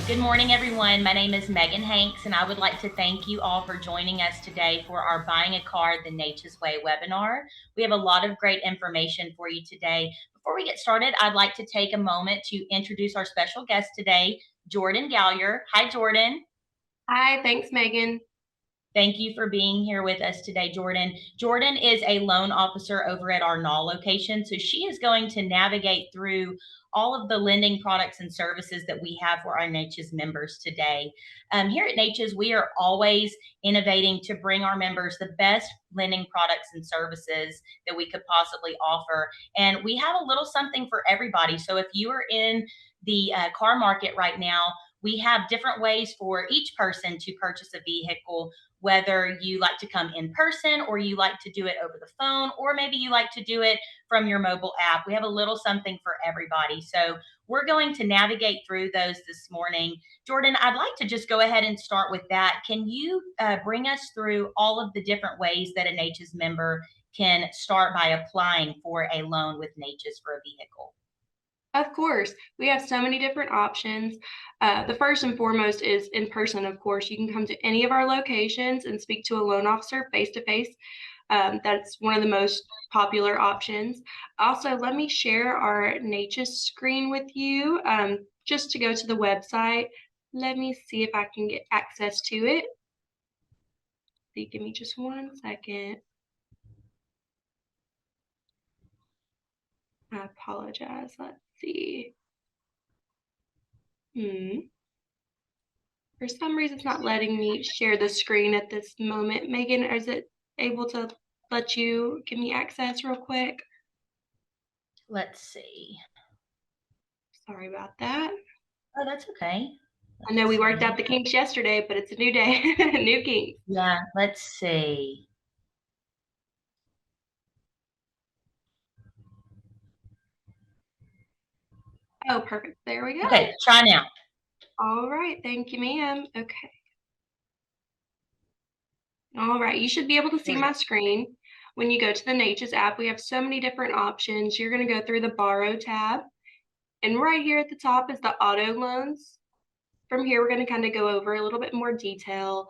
Good morning, everyone. My name is Megan Hanks, and I would like to thank you all for joining us today for our Buying a Car the Neches Way webinar. We have a lot of great information for you today. Before we get started, I'd like to take a moment to introduce our special guest today, Jordan Gallier. Hi, Jordan. Hi, thanks, Megan. Thank you for being here with us today, Jordan. Jordan is a loan officer over at our NAW location, so she is going to navigate through all of the lending products and services that we have for our Neches members today. Here at Neches, we are always innovating to bring our members the best lending products and services that we could possibly offer. And we have a little something for everybody. So if you are in the car market right now, we have different ways for each person to purchase a vehicle, whether you like to come in person or you like to do it over the phone, or maybe you like to do it from your mobile app. We have a little something for everybody. So we're going to navigate through those this morning. Jordan, I'd like to just go ahead and start with that. Can you bring us through all of the different ways that a Neches member can start by applying for a loan with Neches for a vehicle? Of course, we have so many different options. The first and foremost is in person, of course. You can come to any of our locations and speak to a loan officer face-to-face. That's one of the most popular options. Also, let me share our Neches screen with you just to go to the website. Let me see if I can get access to it. Give me just 1 second. I apologize. Let's see. For some reason, it's not letting me share the screen at this moment. Megan, is it able to let you give me access real quick? Let's see. Sorry about that. Oh, that's okay. I know we worked out the kinks yesterday, but it's a new day, new kinks. Yeah, let's see. Oh, perfect. There we go. Okay, try now. All right. Thank you, ma'am. Okay. All right. You should be able to see my screen. When you go to the Neches app, we have so many different options. You're going to go through the Borrow tab. And right here at the top is the auto loans. From here, we're going to kind of go over a little bit more detail.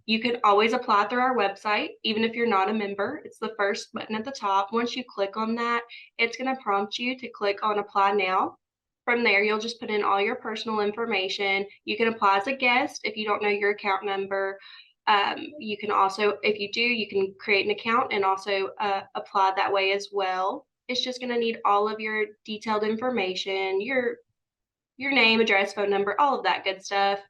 You can always apply through our website, even if you're not a member. It's the first button at the top. Once you click on that, it's going to prompt you to click on Apply Now. From there, you'll just put in all your personal information. You can apply as a guest if you don't know your account number. You can also, if you do, you can create an account and also apply that way as well. It's just going to need all of your detailed information, your name, address, phone number, all of that good stuff.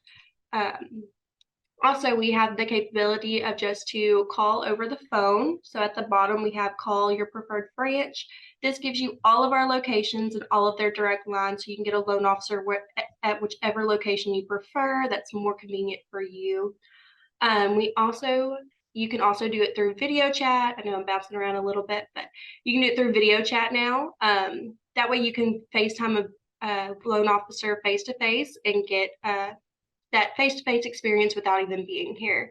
Also, we have the capability of just to call over the phone. So at the bottom, we have call your preferred branch. This gives you all of our locations and all of their direct lines, so you can get a loan officer at whichever location you prefer that's more convenient for you. You can also do it through video chat. I know I'm bouncing around a little bit, but you can do it through video chat now. That way you can FaceTime a loan officer face-to-face and get that face-to-face experience without even being here.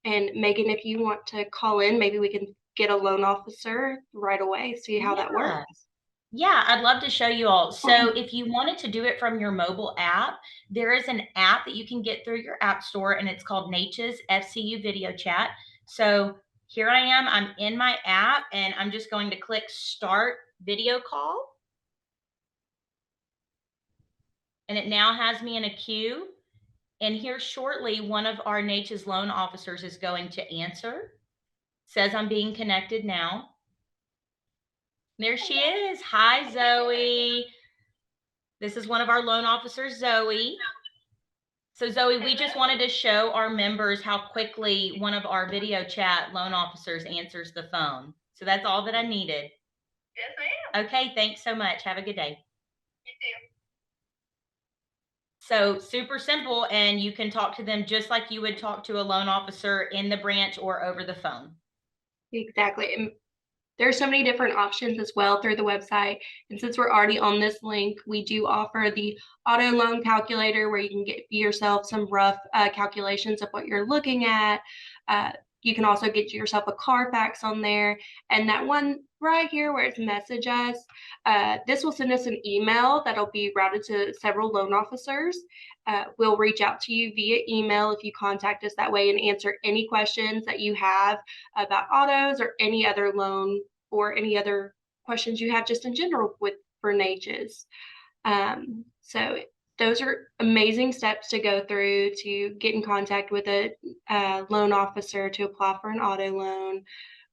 And Megan, if you want to call in, maybe we can get a loan officer right away, see how that works. Yeah, I'd love to show you all. So if you wanted to do it from your mobile app, there is an app that you can get through your app store, and it's called Neches FCU Video Chat. So here I am, I'm in my app, and I'm just going to click Start Video Call. And it now has me in a queue. And here shortly, one of our Neches loan officers is going to answer. Says I'm being connected now. There she is. Hi, Zoe. This is one of our loan officers, Zoe. So Zoe, we just wanted to show our members how quickly one of our video chat loan officers answers the phone. So that's all that I needed. Yes, ma'am. Okay, thanks so much. Have a good day. You too. So super simple, and you can talk to them just like you would talk to a loan officer in the branch or over the phone. Exactly. And there are so many different options as well through the website. And since we're already on this link, we do offer the auto loan calculator where you can get yourself some rough calculations of what you're looking at. You can also get yourself a Carfax on there. And that one right here where it's message us, this will send us an email that'll be routed to several loan officers. We'll reach out to you via email if you contact us that way and answer any questions that you have about autos or any other loan or any other questions you have just in general for Neches. So those are amazing steps to go through to get in contact with a loan officer to apply for an auto loan.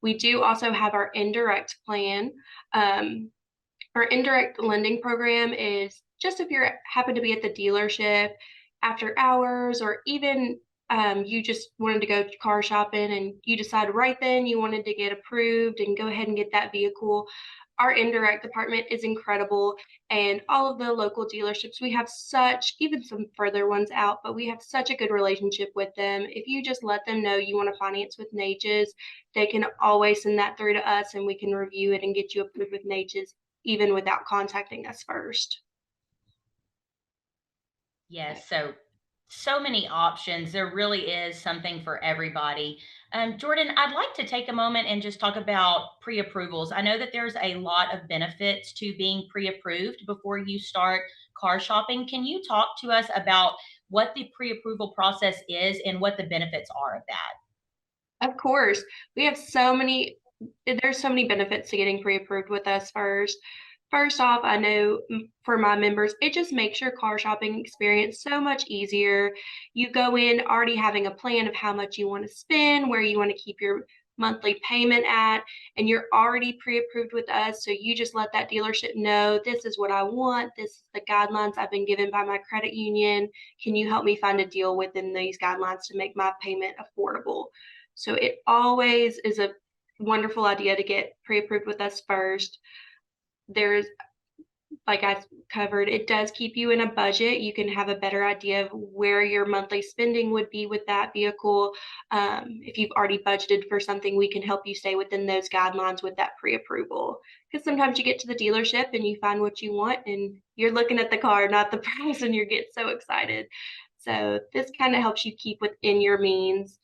We do also have our indirect plan. Our indirect lending program is just if you happen to be at the dealership after hours, or even you just wanted to go car shopping and you decided right then you wanted to get approved and go ahead and get that vehicle. Our indirect department is incredible, and all of the local dealerships, we have even some further ones out, but we have such a good relationship with them. If you just let them know you want to finance with Neches, they can always send that through to us and we can review it and get you approved with Neches even without contacting us first. Yes, so many options. There really is something for everybody. Jordan, I'd like to take a moment and just talk about pre-approvals. I know that there's a lot of benefits to being pre-approved before you start car shopping. Can you talk to us about what the pre-approval process is and what the benefits are of that? Of course, there's so many benefits to getting pre-approved with us first. First off, I know for my members, it just makes your car shopping experience so much easier. You go in already having a plan of how much you want to spend, where you want to keep your monthly payment at, and you're already pre-approved with us. So you just let that dealership know, this is what I want. This is the guidelines I've been given by my credit union. Can you help me find a deal within these guidelines to make my payment affordable? So it always is a wonderful idea to get pre-approved with us first. There's, like I covered, it does keep you in a budget. You can have a better idea of where your monthly spending would be with that vehicle. If you've already budgeted for something, we can help you stay within those guidelines with that pre-approval. Because sometimes you get to the dealership and you find what you want and you're looking at the car, not the price, and you get so excited. So this kind of helps you keep within your means.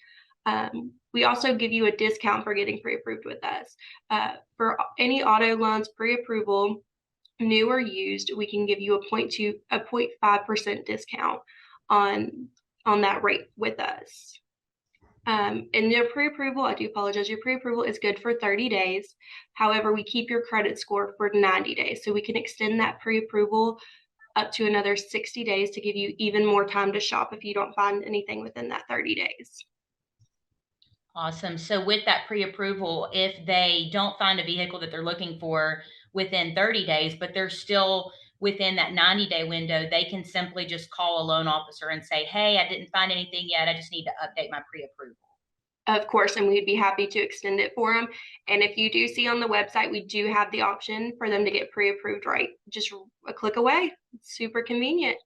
We also give you a discount for getting pre-approved with us. For any auto loans pre-approval, new or used, we can give you a 0.5% discount on that rate with us. And your pre-approval, I do apologize, your pre-approval is good for 30 days. However, we keep your credit score for 90 days. So we can extend that pre-approval up to another 60 days to give you even more time to shop if you don't find anything within that 30 days. Awesome. So with that pre-approval, if they don't find a vehicle that they're looking for within 30 days, but they're still within that 90-day window, they can simply just call a loan officer and say, hey, I didn't find anything yet. I just need to update my pre-approval. Of course, and we'd be happy to extend it for them. And if you do see on the website, we do have the option for them to get pre-approved right just a click away. It's super convenient.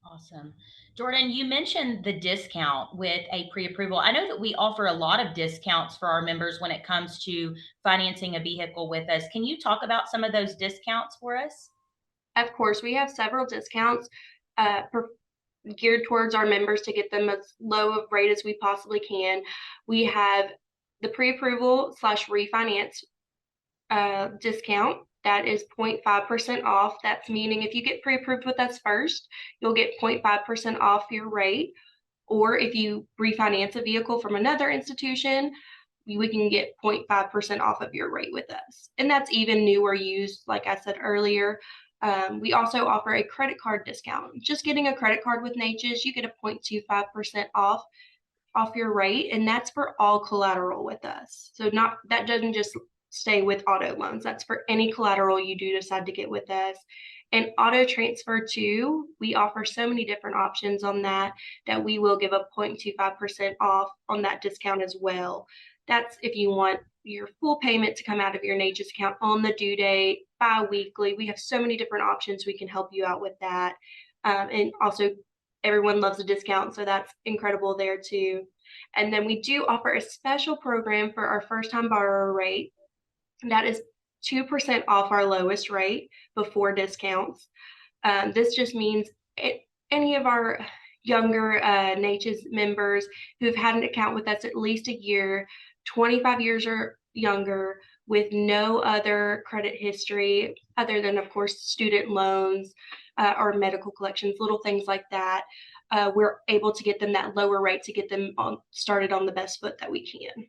Awesome. Jordan, you mentioned the discount with a pre-approval. I know that we offer a lot of discounts for our members when it comes to financing a vehicle with us. Can you talk about some of those discounts for us? Of course, we have several discounts geared towards our members to get them as low of rate as we possibly can. We have the pre-approval / refinance discount. That is 0.5% off. That's meaning if you get pre-approved with us first, you'll get 0.5% off your rate. Or if you refinance a vehicle from another institution, we can get 0.5% off of your rate with us. And that's even new or used, like I said earlier. We also offer a credit card discount. Just getting a credit card with Neches, you get a 0.25% off your rate, and that's for all collateral with us. So that doesn't just stay with auto loans. That's for any collateral you do decide to get with us. And auto transfer too, we offer so many different options on that we will give a 0.25% off on that discount as well. That's if you want your full payment to come out of your Neches account on the due date, bi-weekly. We have so many different options. We can help you out with that. And also everyone loves a discount, so that's incredible there too. And then we do offer a special program for our first-time borrower rate. That is 2% off our lowest rate before discounts. This just means any of our younger Neches members who have had an account with us at least a year, 25 years or younger, with no other credit history other than, of course, student loans or medical collections, little things like that. We're able to get them that lower rate to get them started on the best foot that we can.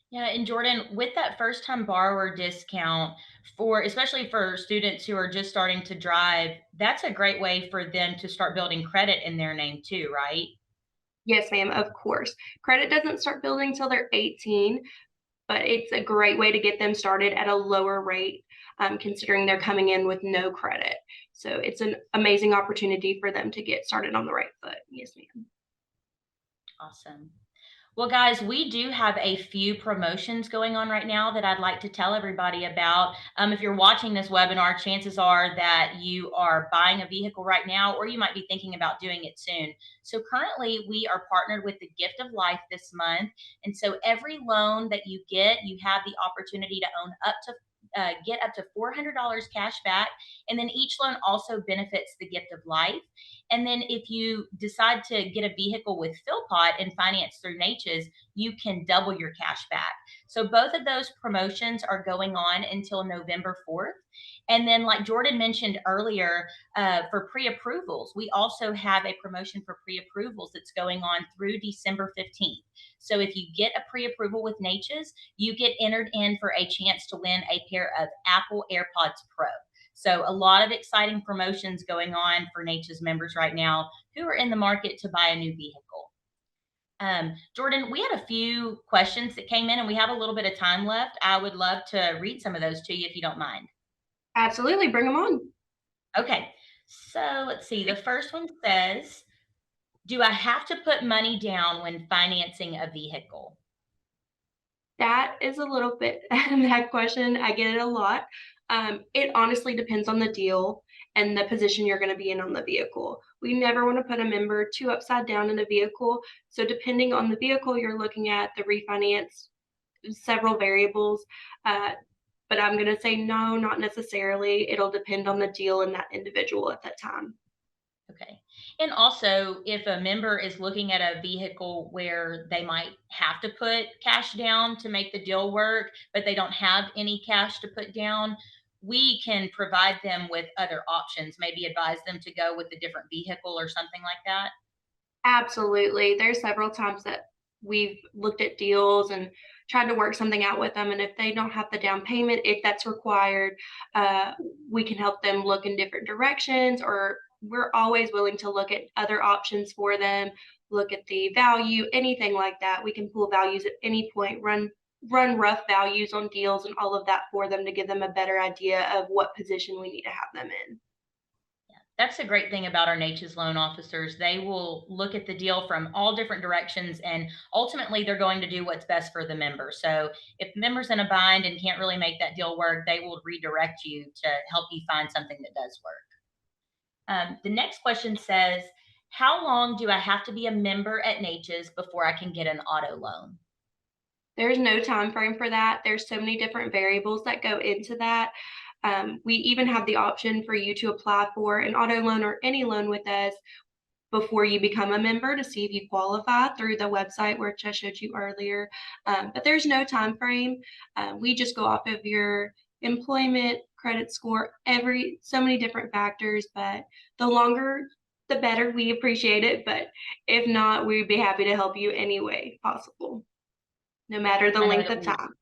Yeah, and Jordan, with that first time borrower discount for especially for students who are just starting to drive, that's a great way for them to start building credit in their name too, right? Yes, ma'am, of course. Credit doesn't start building till they're 18, but it's a great way to get them started at a lower rate, considering they're coming in with no credit. So it's an amazing opportunity for them to get started on the right foot. Yes, ma'am. Awesome. Well, guys, we do have a few promotions going on right now that I'd like to tell everybody about. If you're watching this webinar, chances are that you are buying a vehicle right now, or you might be thinking about doing it soon. So currently, we are partnered with the Gift of Life this month. And so every loan that you get, you have the opportunity to own up to get up to $400 cash back. And then each loan also benefits the Gift of Life. And then if you decide to get a vehicle with Philpott and finance through Neches, you can double your cash back. So both of those promotions are going on until November 4th. And then, like Jordan mentioned earlier, for pre-approvals, we also have a promotion for pre-approvals that's going on through December 15th. So if you get a pre-approval with Neches, you get entered in for a chance to win a pair of Apple AirPods Pro. So a lot of exciting promotions going on for Neches members right now who are in the market to buy a new vehicle. Jordan, we had a few questions that came in and we have a little bit of time left. I would love to read some of those to you if you don't mind. Absolutely, bring them on. Okay, so let's see. The first one says, do I have to put money down when financing a vehicle? That is a little bit that question. I get it a lot. It honestly depends on the deal and the position you're going to be in on the vehicle. We never want to put a member too upside down in a vehicle. So depending on the vehicle you're looking at, the refinance, several variables. But I'm going to say no, not necessarily. It'll depend on the deal and that individual at that time. Okay. And also, if a member is looking at a vehicle where they might have to put cash down to make the deal work, but they don't have any cash to put down, we can provide them with other options, maybe advise them to go with a different vehicle or something like that. Absolutely. There's several times that we've looked at deals and tried to work something out with them. And if they don't have the down payment, if that's required, we can help them look in different directions, or we're always willing to look at other options for them, look at the value, anything like that. We can pull values at any point, run rough values on deals and all of that for them to give them a better idea of what position we need to have them in. That's the great thing about our Neches loan officers. They will look at the deal from all different directions, and ultimately they're going to do what's best for the member. So if the member's in a bind and can't really make that deal work, they will redirect you to help you find something that does work. The next question says, how long do I have to be a member at Neches before I can get an auto loan? There's no time frame for that. There's so many different variables that go into that. We even have the option for you to apply for an auto loan or any loan with us before you become a member to see if you qualify through the website which I showed you earlier. But there's no time frame. We just go off of your employment, credit score, so many different factors. But the longer, the better. We appreciate it. But if not, we'd be happy to help you any way possible, no matter the length of time.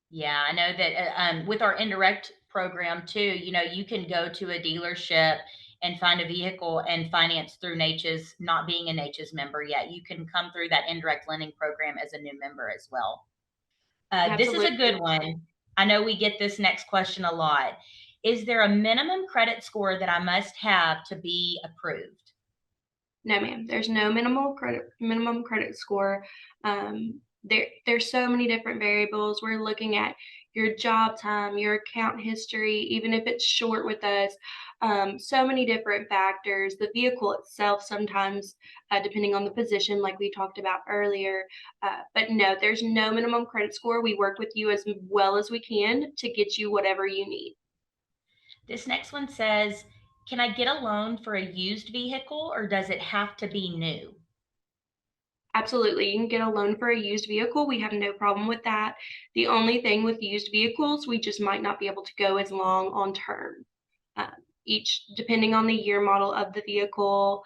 Yeah, I know that with our indirect program too, you can go to a dealership and find a vehicle and finance through Neches, not being a Neches member yet. You can come through that indirect lending program as a new member as well. This is a good one. I know we get this next question a lot. Is there a minimum credit score that I must have to be approved? No, ma'am. There's no minimum credit score. There's so many different variables. We're looking at your job time, your account history, even if it's short with us. So many different factors. The vehicle itself, sometimes depending on the position, like we talked about earlier. But no, there's no minimum credit score. We work with you as well as we can to get you whatever you need. This next one says, Can I get a loan for a used vehicle, or does it have to be new? Absolutely. You can get a loan for a used vehicle. We have no problem with that. The only thing with used vehicles, we just might not be able to go as long on term. Uh, depending on the year model of the vehicle,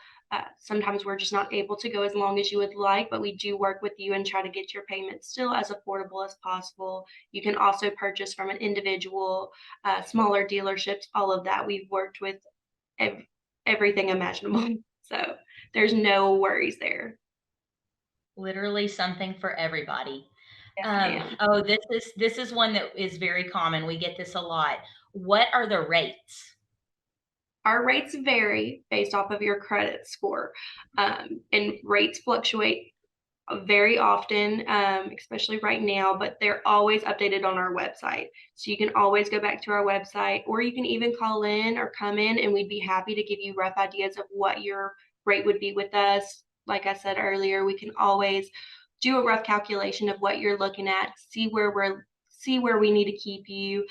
sometimes we're just not able to go as long as you would like, but we do work with you and try to get your payments still as affordable as possible. You can also purchase from an individual, smaller dealerships, all of that. We've worked with everything imaginable. So there's no worries there. Literally something for everybody. Yes, ma'am. Oh, this is one that is very common. We get this a lot. What are the rates? Our rates vary based off of your credit score, and rates fluctuate very often, especially right now, but they're always updated on our website. So you can always go back to our website, or you can even call in or come in, and we'd be happy to give you rough ideas of what your rate would be with us. Like I said earlier, we can always do a rough calculation of what you're looking at, see where we need to keep you,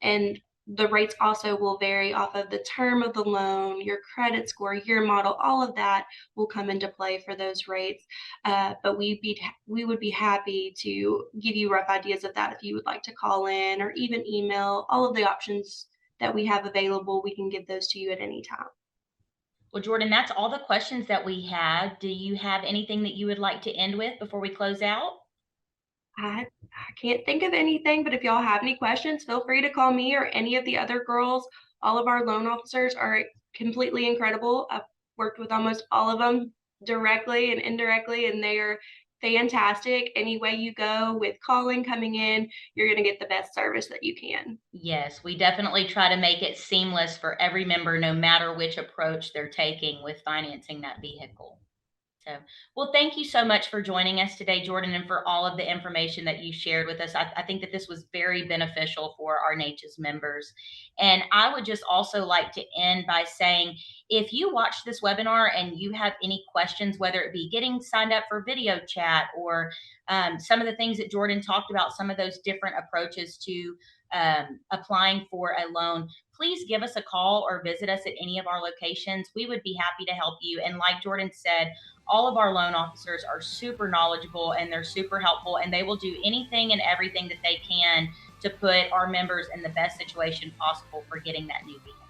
and the rates also will vary off of the term of the loan, your credit score, your model, all of that will come into play for those rates. But we would be happy to give you rough ideas of that if you would like to call in or even email. All of the options that we have available, we can give those to you at any time. Well, Jordan, that's all the questions that we have. Do you have anything that you would like to end with before we close out? I can't think of anything, but if y'all have any questions, feel free to call me or any of the other girls. All of our loan officers are completely incredible. I've worked with almost all of them directly and indirectly, and they are fantastic. Any way you go with calling, coming in, you're going to get the best service that you can. Yes, we definitely try to make it seamless for every member, no matter which approach they're taking with financing that vehicle. So, well, thank you so much for joining us today, Jordan, and for all of the information that you shared with us. I think that this was very beneficial for our Neches members. And I would just also like to end by saying, if you watch this webinar and you have any questions, whether it be getting signed up for video chat or some of the things that Jordan talked about, some of those different approaches to applying for a loan, please give us a call or visit us at any of our locations. We would be happy to help you. And like Jordan said, all of our loan officers are super knowledgeable and they're super helpful, and they will do anything and everything that they can to put our members in the best situation possible for getting that new vehicle.